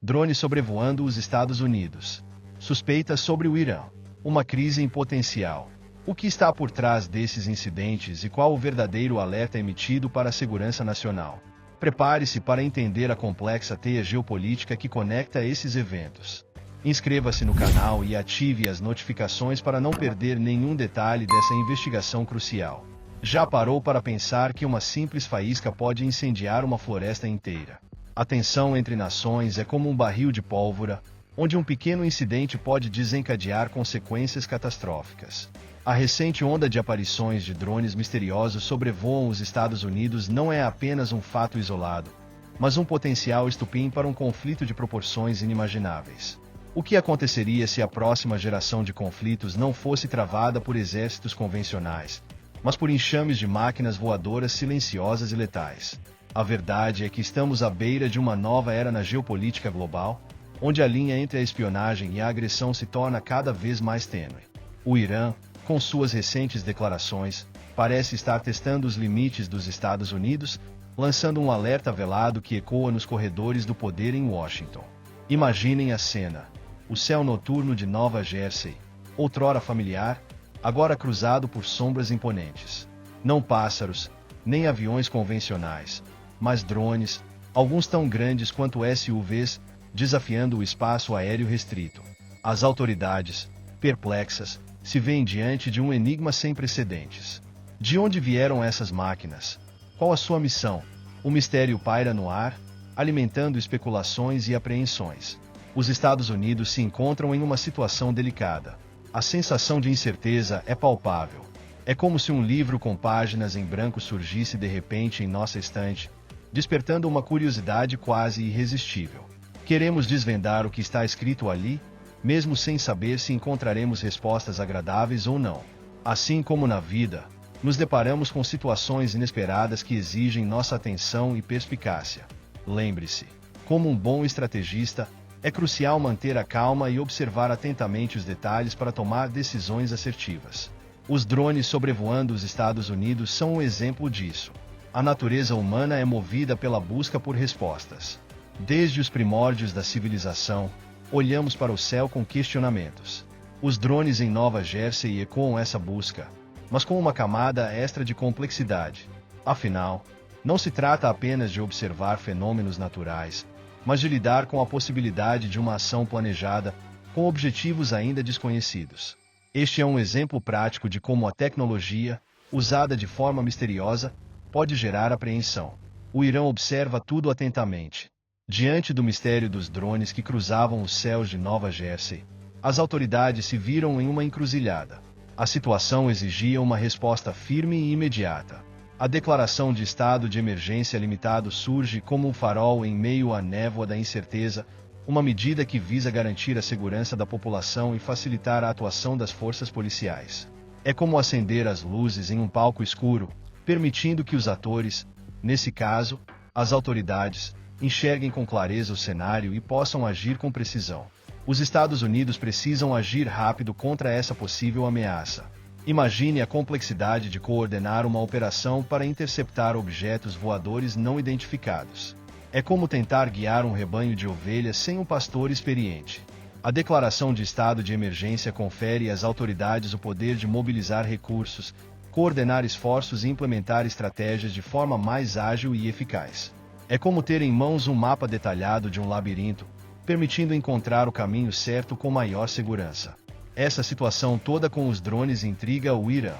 Drone sobrevoando os Estados Unidos. Suspeitas sobre o Irã. Uma crise em potencial. O que está por trás desses incidentes e qual o verdadeiro alerta emitido para a segurança nacional? Prepare-se para entender a complexa teia geopolítica que conecta esses eventos. Inscreva-se no canal e ative as notificações para não perder nenhum detalhe dessa investigação crucial. Já parou para pensar que uma simples faísca pode incendiar uma floresta inteira? A tensão entre nações é como um barril de pólvora, onde um pequeno incidente pode desencadear consequências catastróficas. A recente onda de aparições de drones misteriosos sobrevoam os Estados Unidos não é apenas um fato isolado, mas um potencial estupim para um conflito de proporções inimagináveis. O que aconteceria se a próxima geração de conflitos não fosse travada por exércitos convencionais, mas por enxames de máquinas voadoras silenciosas e letais? A verdade é que estamos à beira de uma nova era na geopolítica global, onde a linha entre a espionagem e a agressão se torna cada vez mais tênue. O Irã, com suas recentes declarações, parece estar testando os limites dos Estados Unidos, lançando um alerta velado que ecoa nos corredores do poder em Washington. Imaginem a cena: o céu noturno de Nova Jersey, outrora familiar, agora cruzado por sombras imponentes. Não pássaros, nem aviões convencionais, mas drones, alguns tão grandes quanto SUVs, desafiando o espaço aéreo restrito. As autoridades, perplexas, se veem diante de um enigma sem precedentes. De onde vieram essas máquinas? Qual a sua missão? O mistério paira no ar, alimentando especulações e apreensões. Os Estados Unidos se encontram em uma situação delicada. A sensação de incerteza é palpável. É como se um livro com páginas em branco surgisse de repente em nossa estante, despertando uma curiosidade quase irresistível. Queremos desvendar o que está escrito ali, mesmo sem saber se encontraremos respostas agradáveis ou não. Assim como na vida, nos deparamos com situações inesperadas que exigem nossa atenção e perspicácia. Lembre-se, como um bom estrategista, é crucial manter a calma e observar atentamente os detalhes para tomar decisões assertivas. Os drones sobrevoando os Estados Unidos são um exemplo disso. A natureza humana é movida pela busca por respostas. Desde os primórdios da civilização, olhamos para o céu com questionamentos. Os drones em Nova Jersey ecoam essa busca, mas com uma camada extra de complexidade. Afinal, não se trata apenas de observar fenômenos naturais, mas de lidar com a possibilidade de uma ação planejada, com objetivos ainda desconhecidos. Este é um exemplo prático de como a tecnologia, usada de forma misteriosa, pode gerar apreensão. O Irã observa tudo atentamente. Diante do mistério dos drones que cruzavam os céus de Nova Jersey, as autoridades se viram em uma encruzilhada. A situação exigia uma resposta firme e imediata. A declaração de estado de emergência limitado surge como um farol em meio à névoa da incerteza, uma medida que visa garantir a segurança da população e facilitar a atuação das forças policiais. É como acender as luzes em um palco escuro, permitindo que os atores, nesse caso, as autoridades, enxerguem com clareza o cenário e possam agir com precisão. Os Estados Unidos precisam agir rápido contra essa possível ameaça. Imagine a complexidade de coordenar uma operação para interceptar objetos voadores não identificados. É como tentar guiar um rebanho de ovelhas sem um pastor experiente. A declaração de estado de emergência confere às autoridades o poder de mobilizar recursos, coordenar esforços e implementar estratégias de forma mais ágil e eficaz. É como ter em mãos um mapa detalhado de um labirinto, permitindo encontrar o caminho certo com maior segurança. Essa situação toda com os drones intriga o Irã.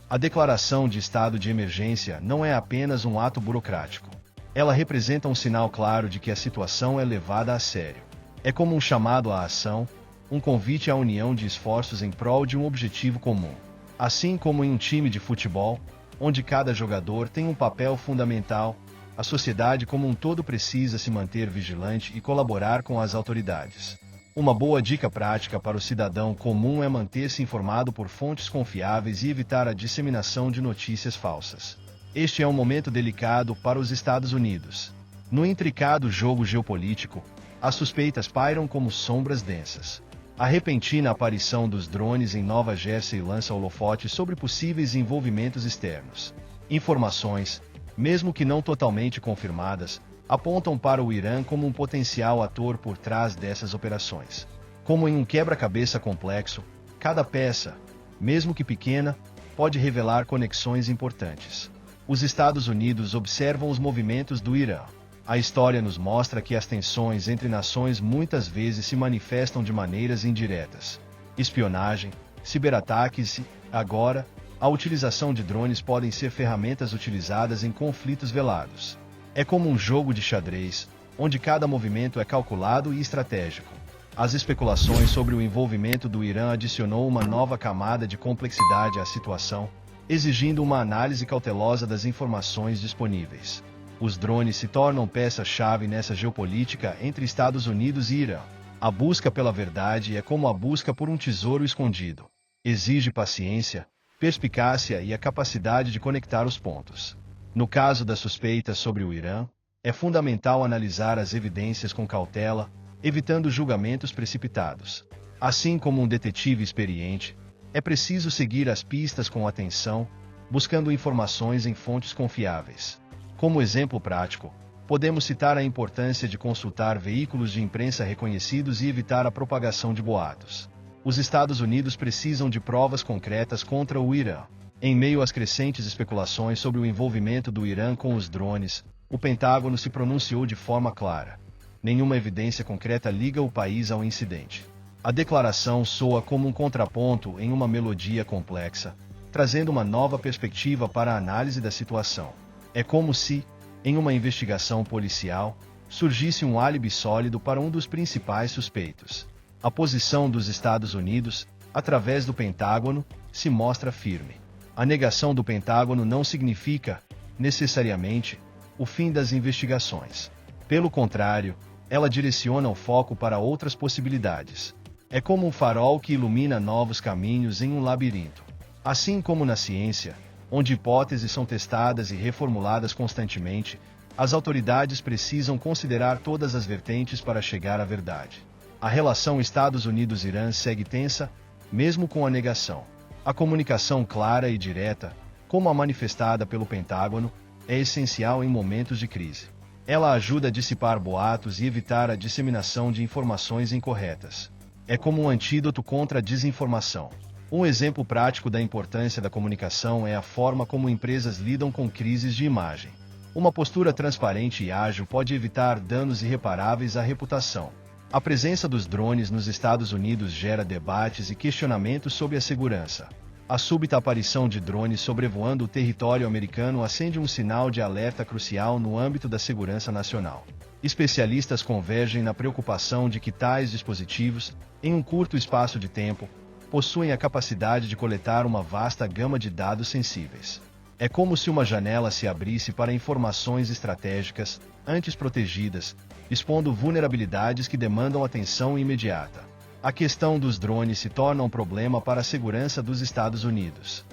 A declaração de estado de emergência não é apenas um ato burocrático. Ela representa um sinal claro de que a situação é levada a sério. É como um chamado à ação, um convite à união de esforços em prol de um objetivo comum. Assim como em um time de futebol, onde cada jogador tem um papel fundamental, a sociedade como um todo precisa se manter vigilante e colaborar com as autoridades. Uma boa dica prática para o cidadão comum é manter-se informado por fontes confiáveis e evitar a disseminação de notícias falsas. Este é um momento delicado para os Estados Unidos. No intricado jogo geopolítico, as suspeitas pairam como sombras densas. A repentina aparição dos drones em Nova Jersey lança holofotes sobre possíveis envolvimentos externos. Informações, mesmo que não totalmente confirmadas, apontam para o Irã como um potencial ator por trás dessas operações. Como em um quebra-cabeça complexo, cada peça, mesmo que pequena, pode revelar conexões importantes. Os Estados Unidos observam os movimentos do Irã. A história nos mostra que as tensões entre nações muitas vezes se manifestam de maneiras indiretas. Espionagem, ciberataques e, agora, a utilização de drones podem ser ferramentas utilizadas em conflitos velados. É como um jogo de xadrez, onde cada movimento é calculado e estratégico. As especulações sobre o envolvimento do Irã adicionou uma nova camada de complexidade à situação, exigindo uma análise cautelosa das informações disponíveis. Os drones se tornam peça-chave nessa geopolítica entre Estados Unidos e Irã. A busca pela verdade é como a busca por um tesouro escondido. Exige paciência, perspicácia e a capacidade de conectar os pontos. No caso das suspeitas sobre o Irã, é fundamental analisar as evidências com cautela, evitando julgamentos precipitados. Assim como um detetive experiente, é preciso seguir as pistas com atenção, buscando informações em fontes confiáveis. Como exemplo prático, podemos citar a importância de consultar veículos de imprensa reconhecidos e evitar a propagação de boatos. Os Estados Unidos precisam de provas concretas contra o Irã. Em meio às crescentes especulações sobre o envolvimento do Irã com os drones, o Pentágono se pronunciou de forma clara. Nenhuma evidência concreta liga o país ao incidente. A declaração soa como um contraponto em uma melodia complexa, trazendo uma nova perspectiva para a análise da situação. É como se, em uma investigação policial, surgisse um álibi sólido para um dos principais suspeitos. A posição dos Estados Unidos, através do Pentágono, se mostra firme. A negação do Pentágono não significa, necessariamente, o fim das investigações. Pelo contrário, ela direciona o foco para outras possibilidades. É como um farol que ilumina novos caminhos em um labirinto. Assim como na ciência, onde hipóteses são testadas e reformuladas constantemente, as autoridades precisam considerar todas as vertentes para chegar à verdade. A relação Estados Unidos-Irã segue tensa, mesmo com a negação. A comunicação clara e direta, como a manifestada pelo Pentágono, é essencial em momentos de crise. Ela ajuda a dissipar boatos e evitar a disseminação de informações incorretas. É como um antídoto contra a desinformação. Um exemplo prático da importância da comunicação é a forma como empresas lidam com crises de imagem. Uma postura transparente e ágil pode evitar danos irreparáveis à reputação. A presença dos drones nos Estados Unidos gera debates e questionamentos sobre a segurança. A súbita aparição de drones sobrevoando o território americano acende um sinal de alerta crucial no âmbito da segurança nacional. Especialistas convergem na preocupação de que tais dispositivos, em um curto espaço de tempo, possuem a capacidade de coletar uma vasta gama de dados sensíveis. É como se uma janela se abrisse para informações estratégicas, antes protegidas, expondo vulnerabilidades que demandam atenção imediata. A questão dos drones se torna um problema para a segurança dos Estados Unidos.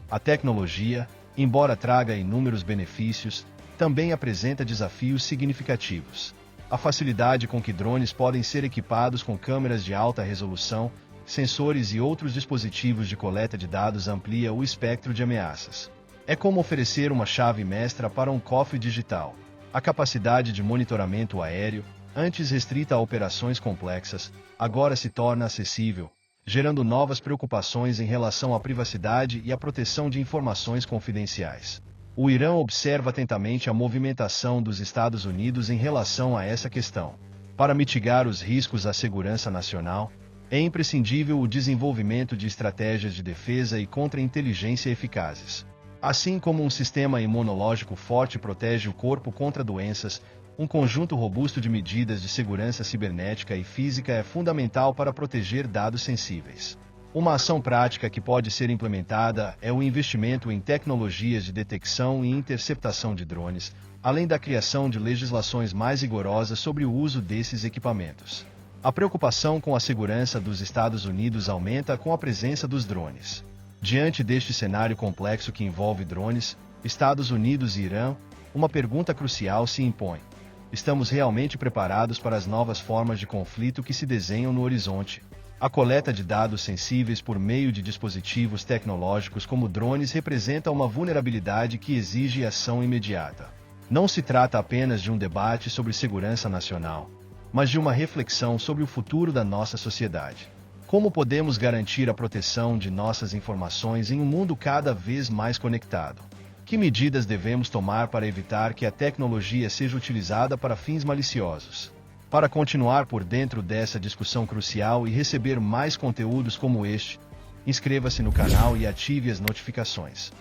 A tecnologia, embora traga inúmeros benefícios, também apresenta desafios significativos. A facilidade com que drones podem ser equipados com câmeras de alta resolução, sensores e outros dispositivos de coleta de dados amplia o espectro de ameaças. É como oferecer uma chave mestra para um cofre digital. A capacidade de monitoramento aéreo, antes restrita a operações complexas, agora se torna acessível, gerando novas preocupações em relação à privacidade e à proteção de informações confidenciais. O Irã observa atentamente a movimentação dos Estados Unidos em relação a essa questão. Para mitigar os riscos à segurança nacional, é imprescindível o desenvolvimento de estratégias de defesa e contra-inteligência eficazes. Assim como um sistema imunológico forte protege o corpo contra doenças, um conjunto robusto de medidas de segurança cibernética e física é fundamental para proteger dados sensíveis. Uma ação prática que pode ser implementada é o investimento em tecnologias de detecção e interceptação de drones, além da criação de legislações mais rigorosas sobre o uso desses equipamentos. A preocupação com a segurança dos Estados Unidos aumenta com a presença dos drones. Diante deste cenário complexo que envolve drones, Estados Unidos e Irã, uma pergunta crucial se impõe. Estamos realmente preparados para as novas formas de conflito que se desenham no horizonte? A coleta de dados sensíveis por meio de dispositivos tecnológicos como drones representa uma vulnerabilidade que exige ação imediata. Não se trata apenas de um debate sobre segurança nacional, mas de uma reflexão sobre o futuro da nossa sociedade. Como podemos garantir a proteção de nossas informações em um mundo cada vez mais conectado? Que medidas devemos tomar para evitar que a tecnologia seja utilizada para fins maliciosos? Para continuar por dentro dessa discussão crucial e receber mais conteúdos como este, inscreva-se no canal e ative as notificações.